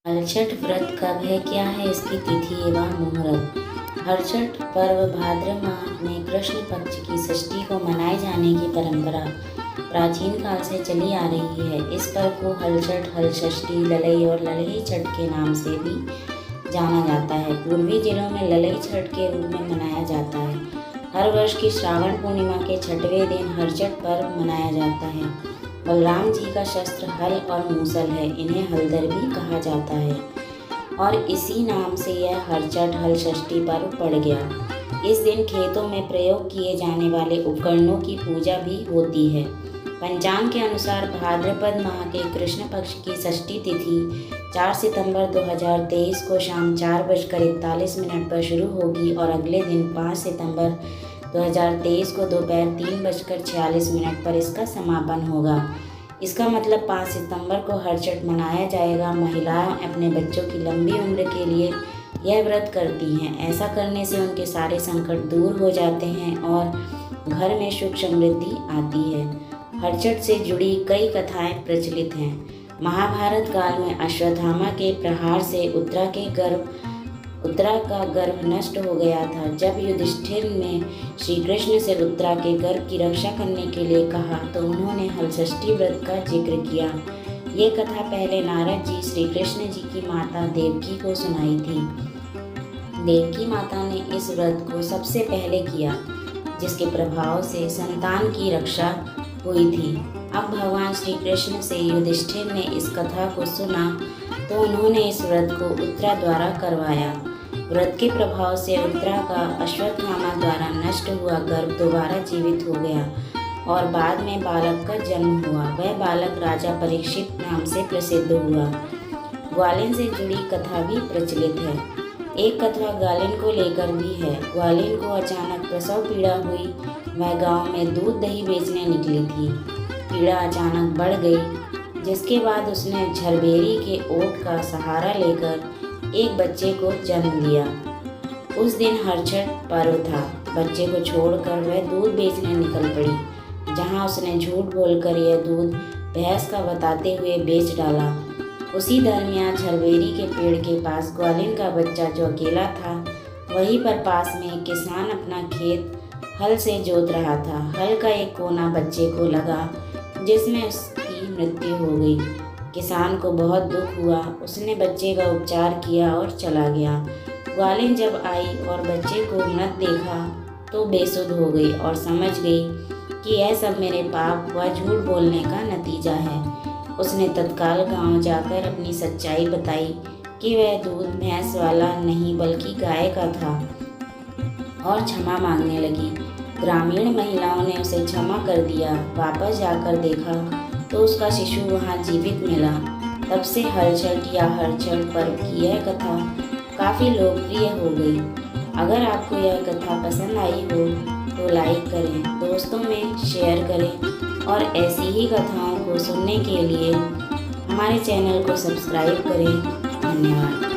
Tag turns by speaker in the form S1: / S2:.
S1: हलछठ व्रत कब है, क्या है इसकी तिथि एवं मुहूर्त। हलछठ पर्व भाद्र माह में कृष्ण पक्ष की षष्ठी को मनाए जाने की परंपरा प्राचीन काल से चली आ रही है। इस पर्व को हलछठ, हलषष्ठी, ललई और ललही छठ के नाम से भी जाना जाता है। पूर्वी जिलों में ललई छठ के रूप में मनाया जाता है। हर वर्ष की श्रावण पूर्णिमा के छठवें दिन हलछठ पर्व मनाया जाता है। बलराम जी का शस्त्र हल और मूसल है, इन्हें हलधर भी कहा जाता है और इसी नाम से यह हलछठ हलषष्ठी पर्व पड़ गया। इस दिन खेतों में प्रयोग किए जाने वाले उपकरणों की पूजा भी होती है। पंचांग के अनुसार भाद्रपद माह के कृष्ण पक्ष की षष्ठी तिथि 4 सितंबर 2023 को शाम 4:41 पर शुरू होगी और अगले दिन 5 सितंबर 2023 को दोपहर 3:46 पर इसका समापन होगा। इसका मतलब 5 सितंबर को हलछठ मनाया जाएगा। महिलाएं अपने बच्चों की लंबी उम्र के लिए यह व्रत करती हैं। ऐसा करने से उनके सारे संकट दूर हो जाते हैं और घर में सुख समृद्धि आती है। हलछठ से जुड़ी कई कथाएं प्रचलित हैं। महाभारत काल में अश्वत्थामा के प्रहार से उत्तरा का गर्भ नष्ट हो गया था। जब युधिष्ठिर ने श्री कृष्ण से उत्तरा के गर्भ की रक्षा करने के लिए कहा तो उन्होंने हलषष्ठी व्रत का जिक्र किया। ये कथा पहले नारद जी श्री कृष्ण जी की माता देवकी को सुनाई थी। देवकी माता ने इस व्रत को सबसे पहले किया, जिसके प्रभाव से संतान की रक्षा हुई थी। अब भगवान श्री कृष्ण से युधिष्ठिर ने इस कथा को सुना तो उन्होंने इस व्रत को उत्तरा द्वारा करवाया। व्रत के प्रभाव से उत्तरा का अश्वत्थामा द्वारा नष्ट हुआ गर्भ दोबारा जीवित हो गया और बाद में बालक का जन्म हुआ। वह बालक राजा परीक्षित नाम से प्रसिद्ध हुआ। ग्वालिन से जुड़ी कथा भी प्रचलित है। एक कथा ग्वालिन को लेकर भी है। ग्वालिन को अचानक प्रसव पीड़ा हुई। वह गांव में दूध दही बेचने निकली थी। पीड़ा अचानक बढ़ गई, जिसके बाद उसने झरबेरी के ओट का सहारा लेकर एक बच्चे को जन्म दिया। उस दिन हलछठ पर्व था। बच्चे को छोड़कर वह दूध बेचने निकल पड़ी, जहां उसने झूठ बोलकर यह दूध भैंस का बताते हुए बेच डाला। उसी दरमियान झरबेरी के पेड़ के पास ग्वालिन का बच्चा जो अकेला था, वहीं पर पास में एक किसान अपना खेत हल से जोत रहा था। हल का एक कोना बच्चे को लगा, जिसमें उसकी मृत्यु हो गई। किसान को बहुत दुख हुआ। उसने बच्चे का उपचार किया और चला गया। ग्वालिन जब आई और बच्चे को मृत देखा तो बेसुध हो गई और समझ गई कि यह सब मेरे पाप व झूठ बोलने का नतीजा है। उसने तत्काल गांव जाकर अपनी सच्चाई बताई कि वह दूध भैंस वाला नहीं बल्कि गाय का था और क्षमा मांगने लगी। ग्रामीण महिलाओं ने उसे क्षमा कर दिया। वापस जाकर देखा तो उसका शिशु वहां जीवित मिला। तब से हलछठ या हलछठ पर्व की यह कथा काफ़ी लोकप्रिय हो गई। अगर आपको यह कथा पसंद आई हो तो लाइक करें, दोस्तों में शेयर करें और ऐसी ही कथाओं को सुनने के लिए हमारे चैनल को सब्सक्राइब करें। धन्यवाद।